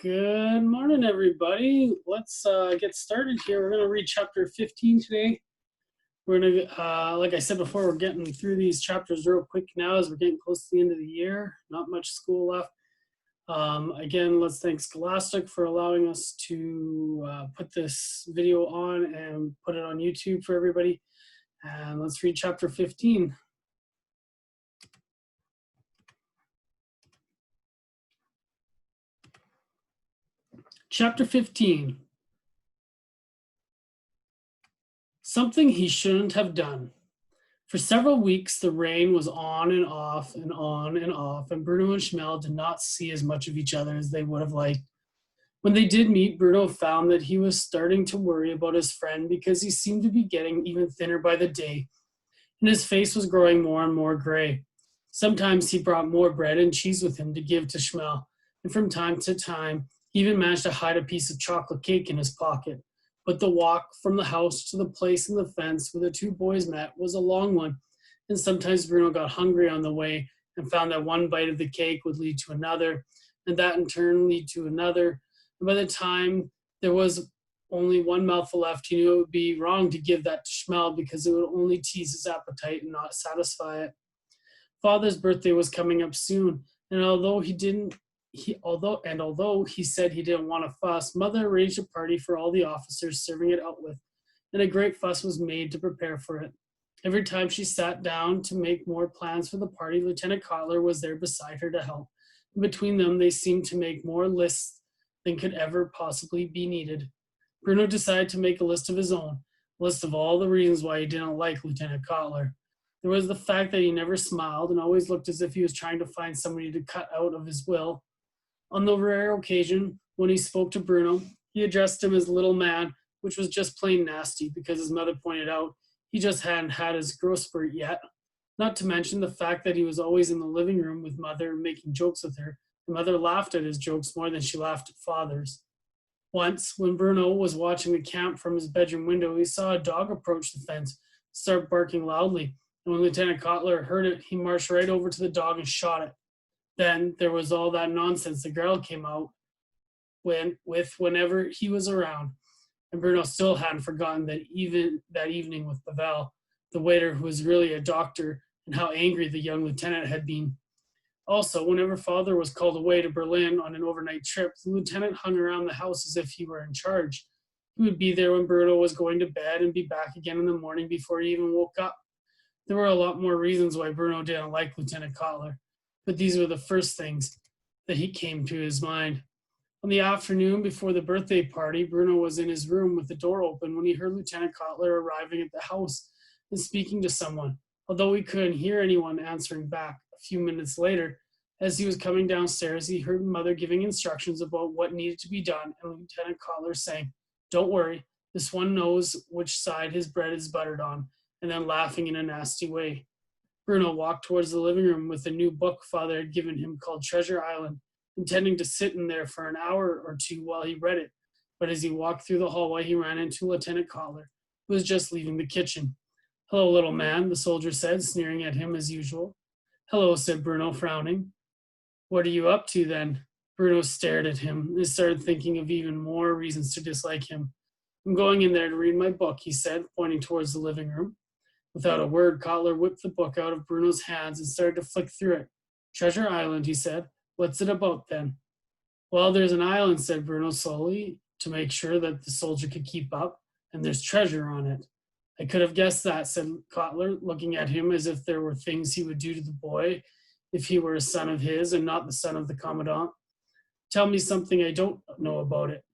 Good morning, everybody. Let's get started here. We're going to read chapter 15 today. We're going to, like I said before, we're getting through these chapters real quick now as we're getting close to the end of the year. Not much school left. Again, let's thank Scholastic for allowing us to put this video on and put it on YouTube for everybody. And let's read chapter 15. Chapter 15. Something he shouldn't have done. For several weeks, the rain was on and off and on and off, and Bruno and Schmel did not see as much of each other as they would have liked. When they did meet, Bruno found that he was starting to worry about his friend because he seemed to be getting even thinner by the day, and his face was growing more and more gray. Sometimes he brought more bread and cheese with him to give to Schmel, and from time to time, he even managed to hide a piece of chocolate cake in his pocket. But the walk from the house to the place in the fence where the two boys met was a long one, and sometimes Bruno got hungry on the way and found that one bite of the cake would lead to another, and that in turn lead to another. And by the time there was only one mouthful left, he knew it would be wrong to give that to Schmel because it would only tease his appetite and not satisfy it. Father's birthday was coming up soon, and although he said he didn't want a fuss, Mother arranged a party for all the officers serving it out with, and a great fuss was made to prepare for it. Every time she sat down to make more plans for the party, Lieutenant Cotler was there beside her to help. And between them, they seemed to make more lists than could ever possibly be needed. Bruno decided to make a list of his own, a list of all the reasons why he didn't like Lieutenant Cotler. There was the fact that he never smiled and always looked as if he was trying to find somebody to cut out of his will. On the rare occasion when he spoke to Bruno, he addressed him as little man, which was just plain nasty because his mother pointed out he just hadn't had his growth spurt yet. Not to mention the fact that he was always in the living room with Mother making jokes with her. And Mother laughed at his jokes more than she laughed at Father's. Once, when Bruno was watching the camp from his bedroom window, he saw a dog approach the fence, start barking loudly. And when Lieutenant Cotler heard it, he marched right over to the dog and shot it. Then there was all that nonsense the girl came out whenever he was around. And Bruno still hadn't forgotten that evening with Pavel, the waiter who was really a doctor, and how angry the young lieutenant had been. Also, whenever Father was called away to Berlin on an overnight trip, the lieutenant hung around the house as if he were in charge. He would be there when Bruno was going to bed and be back again in the morning before he even woke up. There were a lot more reasons why Bruno didn't like Lieutenant Cotler, but these were the first things that he came to his mind. On the afternoon before the birthday party, Bruno was in his room with the door open when he heard Lieutenant Cotler arriving at the house and speaking to someone, although he couldn't hear anyone answering back. A few minutes later, as he was coming downstairs, he heard Mother giving instructions about what needed to be done, and Lieutenant Cotler saying, "Don't worry, this one knows which side his bread is buttered on," and then laughing in a nasty way. Bruno walked towards the living room with a new book Father had given him called Treasure Island, intending to sit in there for an hour or two while he read it. But as he walked through the hallway, he ran into Lieutenant Cotler, who was just leaving the kitchen. "Hello, little man," the soldier said, sneering at him as usual. "Hello," said Bruno, frowning. "What are you up to, then?" Bruno stared at him and started thinking of even more reasons to dislike him. "I'm going in there to read my book," he said, pointing towards the living room. Without a word, Cotler whipped the book out of Bruno's hands and started to flick through it. "Treasure Island," he said. "What's it about, then?" "Well, there's an island," said Bruno slowly, to make sure that the soldier could keep up, "and there's treasure on it." "I could have guessed that," said Cotler, looking at him as if there were things he would do to the boy if he were a son of his and not the son of the commandant. "Tell me something I don't know about it."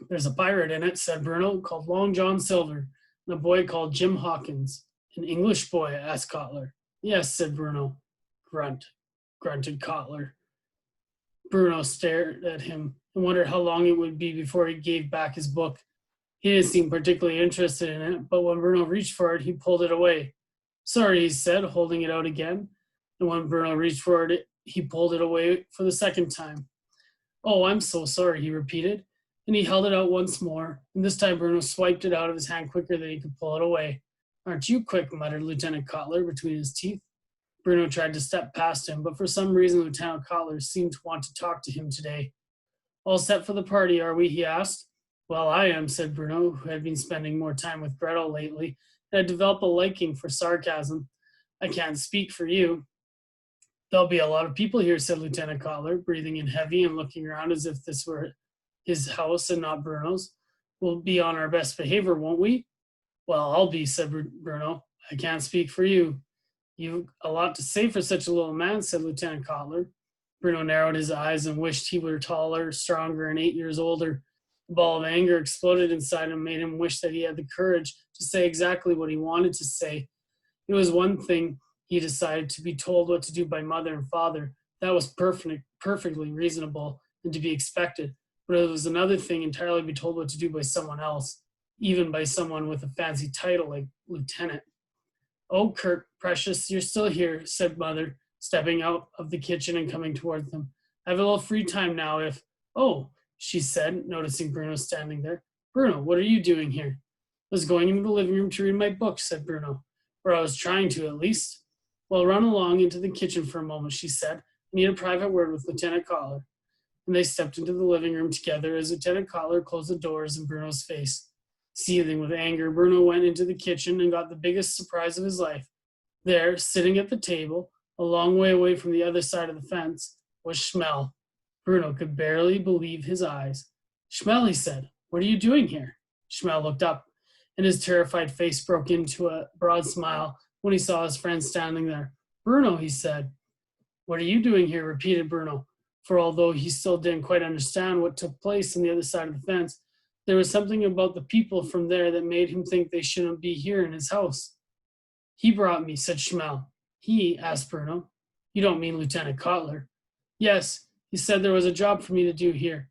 "There's a pirate in it," said Bruno, "called Long John Silver, and a boy called Jim Hawkins." "An English boy?" asked Cotler. "Yes," said Bruno. Grunted Cotler. Bruno stared at him and wondered how long it would be before he gave back his book. He didn't seem particularly interested in it, but when Bruno reached for it, he pulled it away. "Sorry," he said, holding it out again. And when Bruno reached for it, he pulled it away for the second time. "Oh, I'm so sorry," he repeated. And he held it out once more, and this time Bruno swiped it out of his hand quicker than he could pull it away. "Aren't you quick?" muttered Lieutenant Cotler between his teeth. Bruno tried to step past him, but for some reason Lieutenant Cotler seemed to want to talk to him today. All set for the party, are we? He asked. Well, I am, said Bruno, who had been spending more time with Gretel lately and had developed a liking for sarcasm. I can't speak for you. There'll be a lot of people here, said Lieutenant Cotler, breathing in heavy and looking around as if this were his house and not Bruno's. We'll be on our best behavior, won't we? Well, I'll be, said Bruno. I can't speak for you. You've a lot to say for such a little man, said Lieutenant Cotler. Bruno narrowed his eyes and wished he were taller, stronger, and 8 years older. A ball of anger exploded inside him and made him wish that he had the courage to say exactly what he wanted to say. It was one thing, he decided, to be told what to do by mother and father. That was perfectly reasonable and to be expected. But it was another thing entirely to be told what to do by someone else, even by someone with a fancy title like lieutenant. Oh, Kurt, precious, you're still here, said mother, stepping out of the kitchen and coming towards them. I have a little free time now if... Oh, she said, noticing Bruno standing there. Bruno, what are you doing here? I was going into the living room to read my book, said Bruno. Or I was trying to, at least. Well, run along into the kitchen for a moment, she said. I need a private word with Lieutenant Cotler. And they stepped into the living room together as Lieutenant Cotler closed the doors in Bruno's face. Seething with anger, Bruno went into the kitchen and got the biggest surprise of his life. There, sitting at the table, a long way away from the other side of the fence, was Schmel. Bruno could barely believe his eyes. Schmel, he said, what are you doing here? Schmel looked up, and his terrified face broke into a broad smile when he saw his friend standing there. Bruno, he said. What are you doing here? Repeated Bruno, for although he still didn't quite understand what took place on the other side of the fence, there was something about the people from there that made him think they shouldn't be here in his house. He brought me, said Schmel. He? Asked Bruno. You don't mean Lieutenant Cotler? Yes, he said there was a job for me to do here.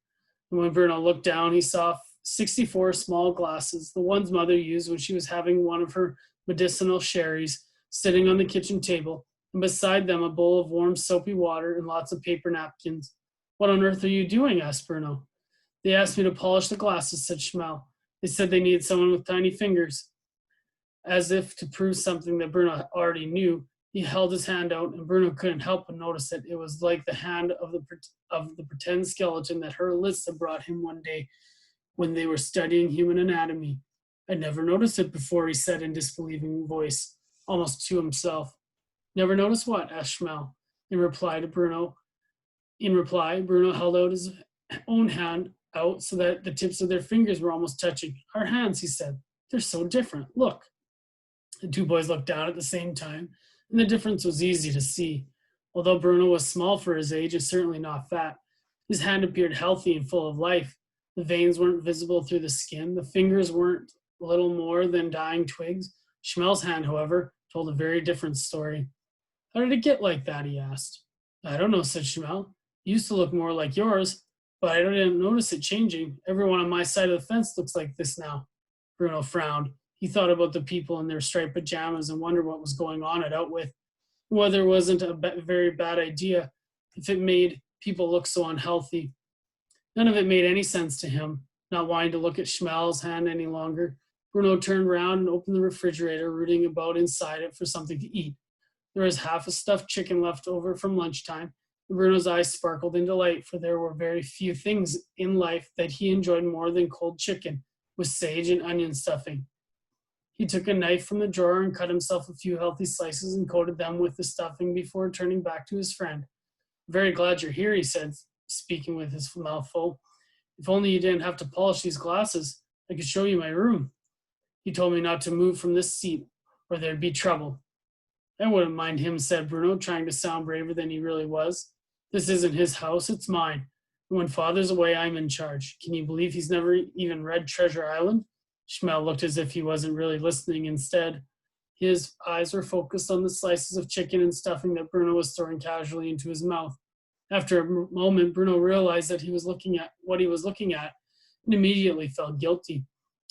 And when Bruno looked down, he saw 64 small glasses, the ones mother used when she was having one of her medicinal sherries, sitting on the kitchen table, and beside them a bowl of warm soapy water and lots of paper napkins. What on earth are you doing? Asked Bruno. They asked me to polish the glasses, said Schmel. They said they needed someone with tiny fingers. As if to prove something that Bruno already knew, he held his hand out, and Bruno couldn't help but notice it. It was like the hand of the pretend skeleton that Herr Litz had brought him one day when they were studying human anatomy. I'd never noticed it before, he said in disbelieving voice, almost to himself. Never noticed what? Asked Schmel. In reply, Bruno held out his own hand out so that the tips of their fingers were almost touching. Our hands, he said. They're so different. Look. The two boys looked down at the same time, and the difference was easy to see. Although Bruno was small for his age and certainly not fat, his hand appeared healthy and full of life. The veins weren't visible through the skin. The fingers weren't little more than dying twigs. Schmel's hand, however, told a very different story. How did it get like that? He asked. I don't know, said Schmel. It used to look more like yours, but I didn't notice it changing. Everyone on my side of the fence looks like this now. Bruno frowned. He thought about the people in their striped pajamas and wondered what was going on at Outwith, whether it wasn't a very bad idea if it made people look so unhealthy. None of it made any sense to him, not wanting to look at Schmel's hand any longer. Bruno turned round and opened the refrigerator, rooting about inside it for something to eat. There was half a stuffed chicken left over from lunchtime, and Bruno's eyes sparkled in delight, for there were very few things in life that he enjoyed more than cold chicken with sage and onion stuffing. He took a knife from the drawer and cut himself a few healthy slices and coated them with the stuffing before turning back to his friend. Very glad you're here, he said, speaking with his mouth full. If only you didn't have to polish these glasses, I could show you my room. He told me not to move from this seat, or there'd be trouble. I wouldn't mind him, said Bruno, trying to sound braver than he really was. This isn't his house, it's mine. And when Father's away, I'm in charge. Can you believe he's never even read Treasure Island? Schmel looked as if he wasn't really listening. Instead, his eyes were focused on the slices of chicken and stuffing that Bruno was throwing casually into his mouth. After a moment, Bruno realized that he was looking at what he was looking at and immediately felt guilty.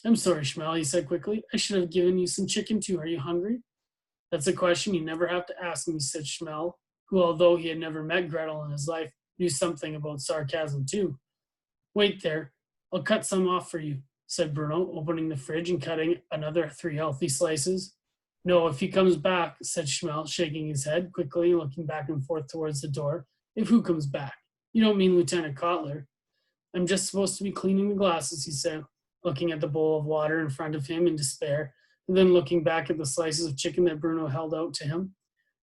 I'm sorry, Schmel, he said quickly. I should have given you some chicken too. Are you hungry? That's a question you never have to ask me, said Schmel, who, although he had never met Gretel in his life, knew something about sarcasm too. Wait there. I'll cut some off for you, said Bruno, opening the fridge and cutting another 3 healthy slices. No, if he comes back, said Schmel, shaking his head quickly and looking back and forth towards the door. If who comes back? You don't mean Lieutenant Cotler? I'm just supposed to be cleaning the glasses, he said, looking at the bowl of water in front of him in despair, and then looking back at the slices of chicken that Bruno held out to him.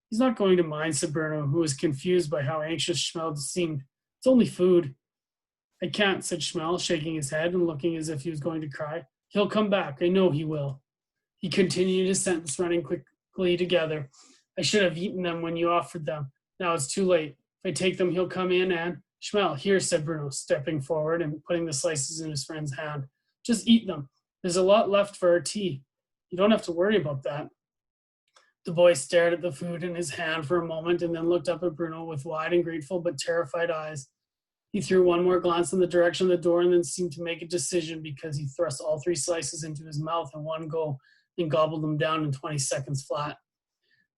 He's not going to mind, said Bruno, who was confused by how anxious Schmel seemed. It's only food. I can't, said Schmel, shaking his head and looking as if he was going to cry. He'll come back. I know he will. He continued his sentence, running quickly together. I should have eaten them when you offered them. Now it's too late. If I take them, he'll come in and... Schmel, here, said Bruno, stepping forward and putting the slices in his friend's hand. Just eat them. There's a lot left for our tea. You don't have to worry about that. The boy stared at the food in his hand for a moment and then looked up at Bruno with wide and grateful but terrified eyes. He threw one more glance in the direction of the door and then seemed to make a decision because he thrust all 3 slices into his mouth in one go and gobbled them down in 20 seconds flat.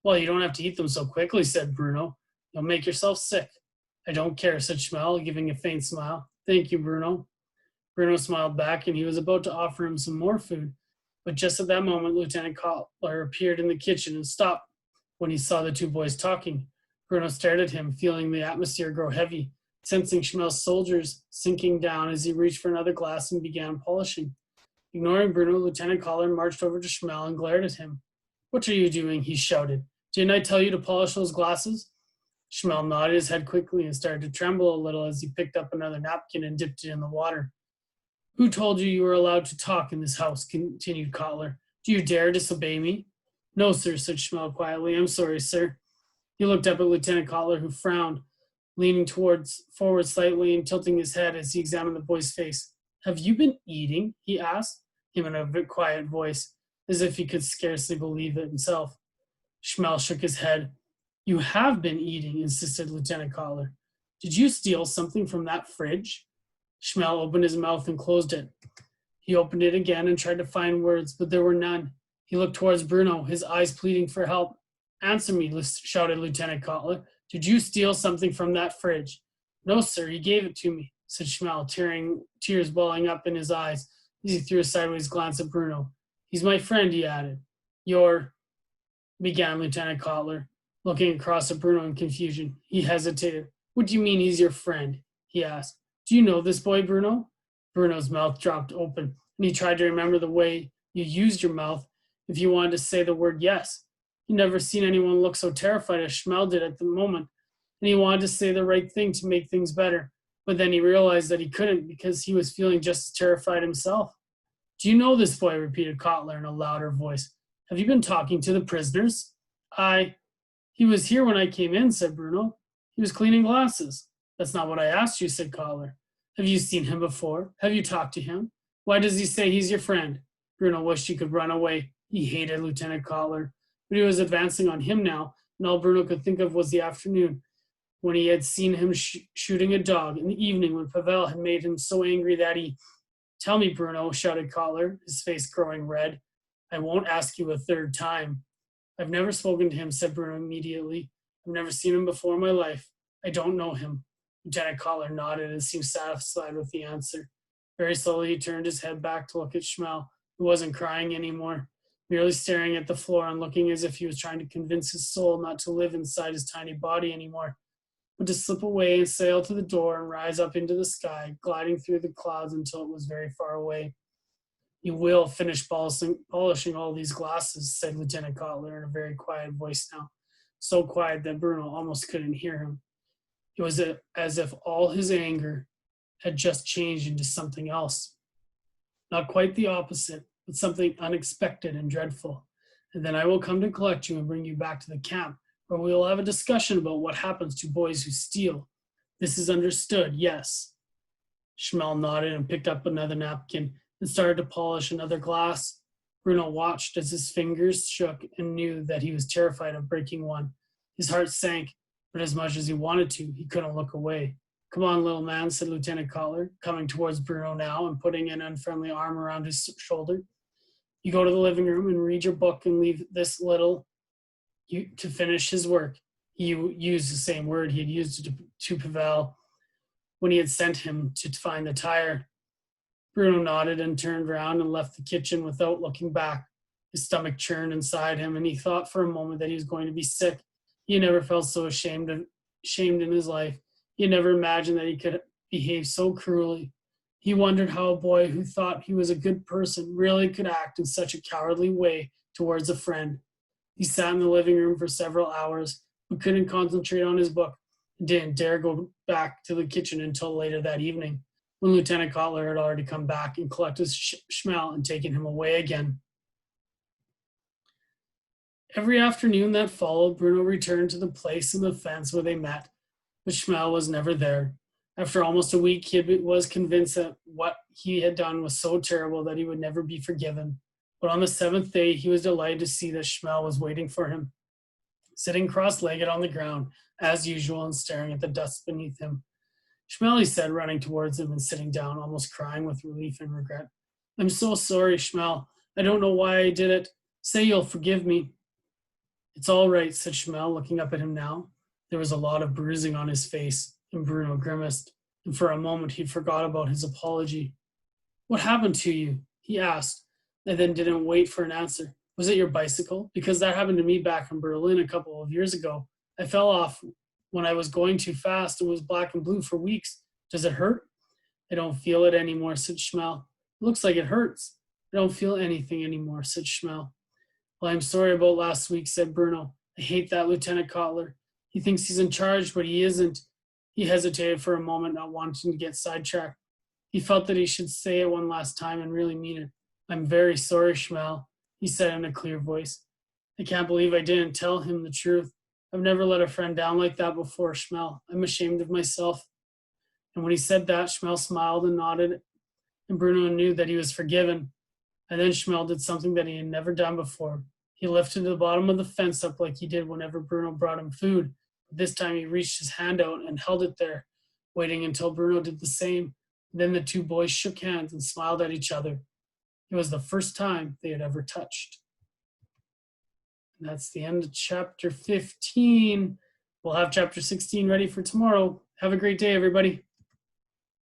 Well, you don't have to eat them so quickly, said Bruno. You'll make yourself sick. I don't care, said Schmel, giving a faint smile. Thank you, Bruno. Bruno smiled back, and he was about to offer him some more food. But just at that moment, Lieutenant Cutler appeared in the kitchen and stopped when he saw the 2 boys talking. Bruno stared at him, feeling the atmosphere grow heavy, sensing Schmel's shoulders sinking down as he reached for another glass and began polishing. Ignoring Bruno, Lieutenant Cutler marched over to Schmel and glared at him. What are you doing? He shouted. Didn't I tell you to polish those glasses? Schmel nodded his head quickly and started to tremble a little as he picked up another napkin and dipped it in the water. Who told you you were allowed to talk in this house? Continued Cutler. Do you dare disobey me? No, sir, said Schmel quietly. I'm sorry, sir. He looked up at Lieutenant Cutler, who frowned, leaning forward slightly and tilting his head as he examined the boy's face. Have you been eating? He asked him in a quiet voice, as if he could scarcely believe it himself. Schmel shook his head. You have been eating, insisted Lieutenant Cutler. Did you steal something from that fridge? Schmel opened his mouth and closed it. He opened it again and tried to find words, but there were none. He looked towards Bruno, his eyes pleading for help. Answer me, shouted Lieutenant Cutler. Did you steal something from that fridge? No, sir, he gave it to me, said Schmel, tears welling up in his eyes as he threw a sideways glance at Bruno. He's my friend, he added. Began Lieutenant Cutler, looking across at Bruno in confusion. He hesitated. What do you mean he's your friend? He asked. Do you know this boy, Bruno? Bruno's mouth dropped open, and he tried to remember the way you used your mouth if you wanted to say the word yes. He'd never seen anyone look so terrified as Schmel did at the moment, and he wanted to say the right thing to make things better, but then he realized that he couldn't because he was feeling just as terrified himself. Do you know this boy? Repeated Cutler in a louder voice. Have you been talking to the prisoners? He was here when I came in, said Bruno. He was cleaning glasses. That's not what I asked you, said Cutler. Have you seen him before? Have you talked to him? Why does he say he's your friend? Bruno wished he could run away. He hated Lieutenant Cutler, but he was advancing on him now, and all Bruno could think of was the afternoon when he had seen him shooting a dog, in the evening when Pavel had made him so angry that he... Tell me, Bruno, shouted Cutler, his face growing red. I won't ask you a third time. I've never spoken to him, said Bruno immediately. I've never seen him before in my life. I don't know him. Lieutenant Cutler nodded and seemed satisfied with the answer. Very slowly he turned his head back to look at Schmel, who wasn't crying anymore, merely staring at the floor and looking as if he was trying to convince his soul not to live inside his tiny body anymore, but to slip away and sail to the door and rise up into the sky, gliding through the clouds until it was very far away. You will finish polishing all these glasses, said Lieutenant Cutler in a very quiet voice now, so quiet that Bruno almost couldn't hear him. It was as if all his anger had just changed into something else. Not quite the opposite, but something unexpected and dreadful. And then I will come to collect you and bring you back to the camp, where we will have a discussion about what happens to boys who steal. This is understood, yes. Schmel nodded and picked up another napkin and started to polish another glass. Bruno watched as his fingers shook and knew that he was terrified of breaking one. His heart sank, but as much as he wanted to, he couldn't look away. Come on, little man, said Lieutenant Cutler, coming towards Bruno now and putting an unfriendly arm around his shoulder. You go to the living room and read your book and leave this little to finish his work. He used the same word he had used to Pavel when he had sent him to find the tire. Bruno nodded and turned round and left the kitchen without looking back. His stomach churned inside him, and he thought for a moment that he was going to be sick. He had never felt so ashamed in his life. He had never imagined that he could behave so cruelly. He wondered how a boy who thought he was a good person really could act in such a cowardly way towards a friend. He sat in the living room for several hours, but couldn't concentrate on his book and didn't dare go back to the kitchen until later that evening, when Lieutenant Cotler had already come back and collected Schmel and taken him away again. Every afternoon that followed, Bruno returned to the place in the fence where they met, but Schmel was never there. After almost a week, he was convinced that what he had done was so terrible that he would never be forgiven. But on the seventh day, he was delighted to see that Schmel was waiting for him, sitting cross-legged on the ground, as usual, and staring at the dust beneath him. Schmel, he said, running towards him and sitting down, almost crying with relief and regret. I'm so sorry, Schmel. I don't know why I did it. Say you'll forgive me. It's all right, said Schmel, looking up at him now. There was a lot of bruising on his face, and Bruno grimaced, and for a moment he forgot about his apology. What happened to you? He asked, and then didn't wait for an answer. Was it your bicycle? Because that happened to me back in Berlin a couple of years ago. I fell off when I was going too fast and was black and blue for weeks. Does it hurt? I don't feel it anymore, said Schmel. It looks like it hurts. I don't feel anything anymore, said Schmel. Well, I'm sorry about last week, said Bruno. I hate that Lieutenant Cotler. He thinks he's in charge, but he isn't. He hesitated for a moment, not wanting to get sidetracked. He felt that he should say it one last time and really mean it. I'm very sorry, Schmel, he said in a clear voice. I can't believe I didn't tell him the truth. I've never let a friend down like that before, Schmel. I'm ashamed of myself. And when he said that, Schmel smiled and nodded, and Bruno knew that he was forgiven. And then Schmel did something that he had never done before. He lifted the bottom of the fence up like he did whenever Bruno brought him food. But this time he reached his hand out and held it there, waiting until Bruno did the same. Then the two boys shook hands and smiled at each other. It was the first time they had ever touched. And that's the end of chapter 15. We'll have chapter 16 ready for tomorrow. Have a great day, everybody.